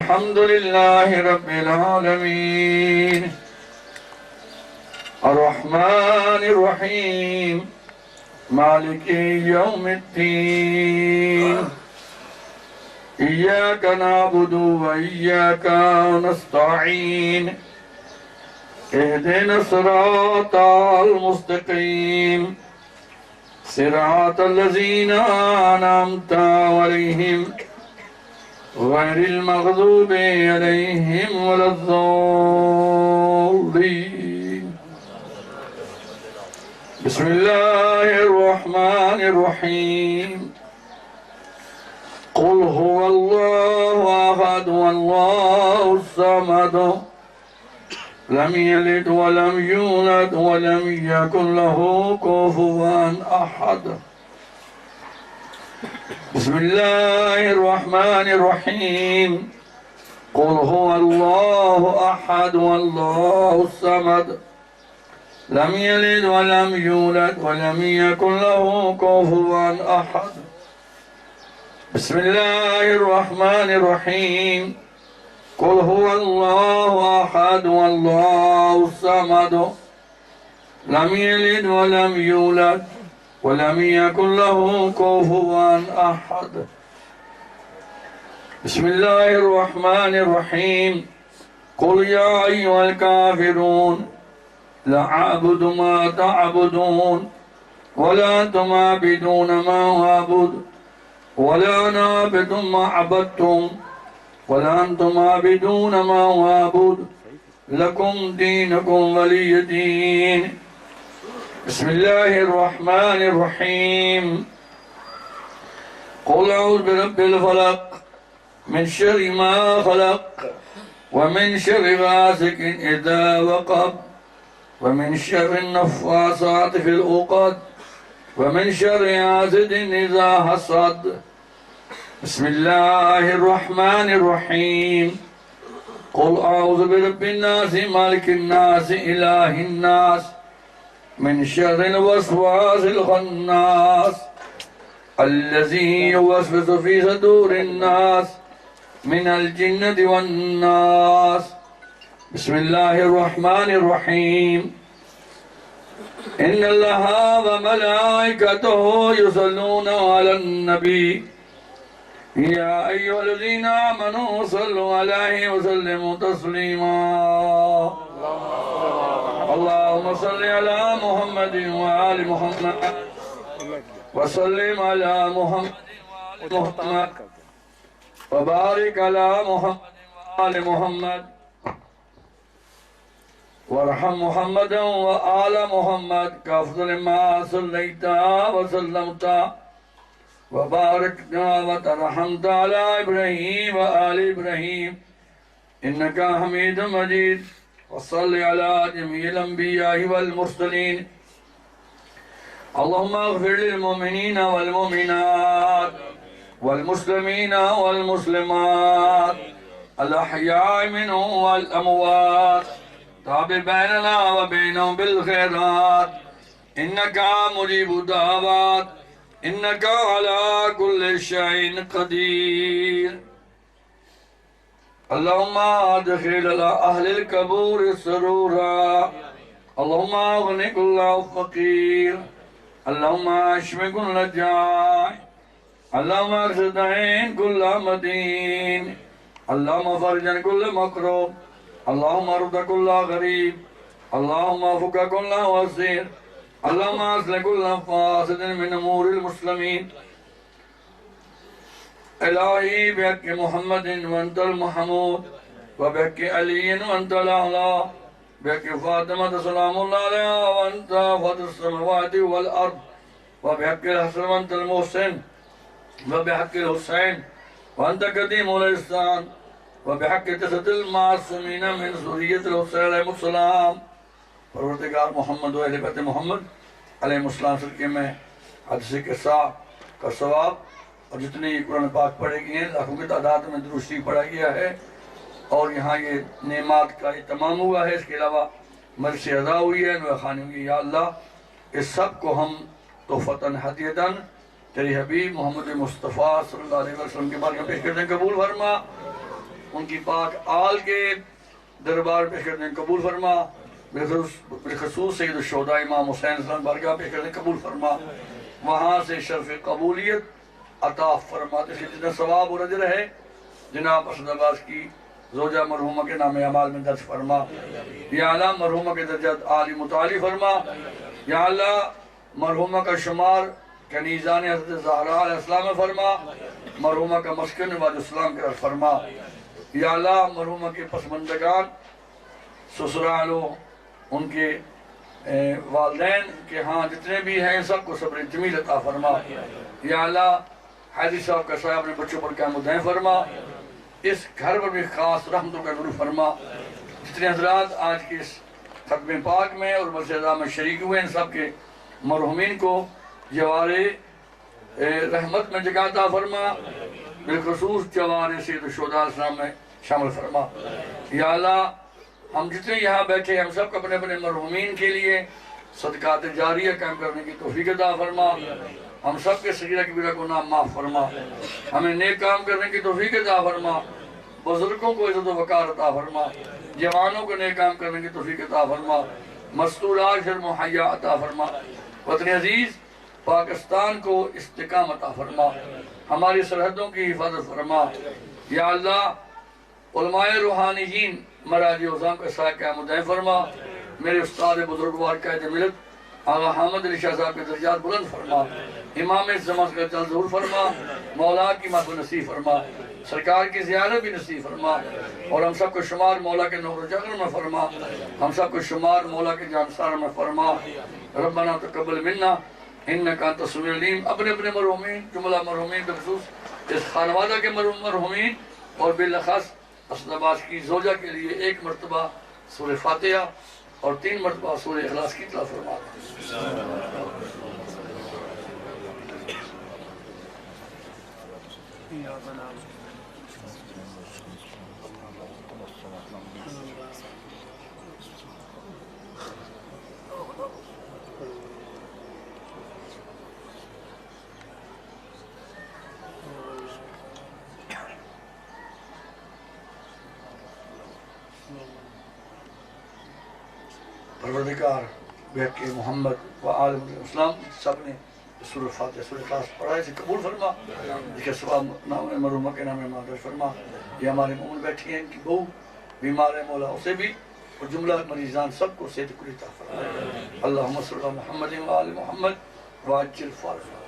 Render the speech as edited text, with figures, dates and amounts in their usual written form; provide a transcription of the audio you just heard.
الحمد لله رب العالمين الرحمن الرحيم مالك يوم الدين إياك نعبد وإياك نستعين اهدنا الصراط المستقيم صراط الذين أنعمت عليهم غير المغضوب عليهم ولا الضالين. بسم الله الرحمن الرحيم. قل هو الله أحد الله الصمد لم يلد ولم يولد ولم يكن له كفوا أحد. بسم الله الرحمن الرحيم. قل هو الله أحد الله الصمد لم يلد ولم يولد ولم يكن له كفوا أحد. بسم الله الرحمن الرحيم. قل هو الله أحد الله الصمد لم يلد ولم يولد ولم يكن له كفوا أحد. بسم الله الرحمن الرحيم. قل يا أيها الكافرون لا أعبد ما تعبدون ولا أنتم عابدون ما أعبد ولا أنا عابد ما عبدتم ولا أنتم عابدون ما أعبد لكم دينكم ولي دين. بسم الله الرحمن الرحيم. قل أعوذ برب الفلق من شر ما خلق ومن شر غاسق إذا وقب ومن شر النفاثات في العقد ومن شر حاسد إذا حسد. بسم الله الرحمن الرحيم. قل أعوذ برب الناس مالك الناس إله الناس من شر الوسواس الخناس الذي يوسوس في صدور الناس من الجنة والناس. بسم الله الرحمن الرحيم. إن الله وملائكته يصلون على النبي يا أيها الذين آمنوا صلوا عليه وسلموا تسليما. اللهم صل على محمد وآل محمد وسلم على محمد وآل محمد وبارك على محمد وآل محمد وارحم محمدا وآل محمد كأفضل ما صليت وسلمت وباركت وترحمت على إبراهيم وآل إبراهيم إنك حميد مجيد. وصل على جميع الأنبياء والمرسلين. اللهم اغفر للمؤمنين والمؤمنات والمسلمين والمسلمات الأحياء منهم والأموات. تابع بيننا وبينهم بالخيرات إنك مجيب الدعوات إنك على كل شيء قدير. اللهم ادخل على أهل القبور سرورا. اللهم اغن كل فقير. اللهم اشف كل جائع. اللهم ارشد عين كل مدين. اللهم فرج كل مكروب. اللهم ارد كل غريب. اللهم فك كل وزير. اللهم اصلح كل فاسد من امور المسلمين. الہی بحق محمد وانت المحمود وبحق علی وانت الاعلی بحق فاطمة سلام اللہ علیہ وانت فاطر السماوات والارض وبحق الحسن وانت المحسن وبحق الحسین وانت قدیم الاسلام وبحق تسد المعصومین من ذریت الحسین علیہ السلام. پروردگار محمد و اہل بیت محمد علیہ السلام صدقے میں حدیث قصہ کا ثواب اور جتنے قرآن پاک پڑھے گئے ہیں لاکھوں کی تعداد میں درود شریف پڑھا گیا ہے اور یہاں یہ نعمات کا اہتمام ہوا ہے. اس کے علاوہ مجلس ادا ہوئی ہے، نوے خوانی ہوئی. یا اللہ اس سب کو ہم تحفتاً ہدیتاً تیری حبیب محمد مصطفیٰ صلی اللہ علیہ وسلم کے بارے میں پیش کرتے ہیں. قبول فرما. ان کی پاک آل کے دربار پیش کرنے قبول فرما، بالخصوص سید الشہداء امام حسین السلام بارگاہ پیش کرنے قبول فرما، وہاں سے شرف قبولیت عطا فرما، اس کے جتنا ثواب اور اجر ہے جناب اسد عباس کی زوجہ مرحومہ کے نام اعمال میں درج فرما۔ یا اللہ مرحومہ کے درجات عالی متعالی فرما۔ یا اللہ مرحومہ کا شمار کنیزان حضرت زہرا علیہ السلام میں فرما، مرحومہ کا مسکن واج اسلام کے رخ فرما۔ یا اللہ مرحومہ کے پسماندگان سسرالوں ان کے والدین کے ہاں جتنے بھی ہیں سب کو صبر جمیل عطا فرما۔ یا اللہ حیدری صاحب کا سایہ اپنے بچوں پر قائم دائم فرما، اس گھر پر بھی خاص رحمتوں کا نور فرما۔ جتنے حضرات آج کے اس ختم پاک میں اور مسجدہ میں شریک ہوئے ان سب کے مرحومین کو جوار رحمت میں جگہ عطا فرما، بالخصوص جوار سید الشہداء السلام میں شامل فرما۔ یا اللہ ہم جتنے یہاں بیٹھے ہم سب کو اپنے اپنے مرحومین کے لیے صدقات جاریہ قائم کرنے کی توفیق عطا فرما، ہم سب کے صغیرہ کبیرہ گناہ معاف فرما، ہمیں نیک کام کرنے کی توفیق عطا فرما، بزرگوں کو عزت و وقار عطا فرما، جوانوں کو نیک کام کرنے کی توفیق عطا فرما، مستورات شرم و حیا عطا فرما۔ وطن عزیز پاکستان کو استقامت عطا فرما، ہماری سرحدوں کی حفاظت فرما۔ یا اللہ علماء روحانیین مراجع عظام کا سایہ قائم دائم فرما، میرے استاد بزرگوار قائد ملت آغا حامد علی شاہ صاحب کے درجات بلند فرما، امام زمان کا جلد ظہور فرما، مولا کی محفل نصیب فرما، سرکار کی زیارت بھی نصیب فرما، اور ہم سب کو شمار مولا کے نور و جغر میں فرما، ہم سب کو شمار مولا کے جانسار میں فرما۔ ربنا تقبل منا انکا انت السمیع العلیم۔ اپنے اپنے مرحومین جملہ مرحومین بخصوص اس خانوادہ کے مرحومین اور بالاخص اسد عباس کی زوجہ کے لیے ایک مرتبہ سورہ فاتحہ اور 3 مرتبہ سورہ اخلاص کی تلاوت فرما۔ پروردگار بحق محمد و آل اسلام سب نے سورہ فاتحہ سورہ اخلاص پڑھا ہے، اسے قبول فرما، جس کے سوا مرحومہ کے نام معدر فرما۔ یہ ہمارے مومن بیٹھی ہیں، ان کی بہو بیمار ہے، مولا اسے بھی اور جملہ مریضان سب کو صحت کلی عطا فرما۔ اللہم صلی اللہ محمد و آل محمد وعجل فرجہ۔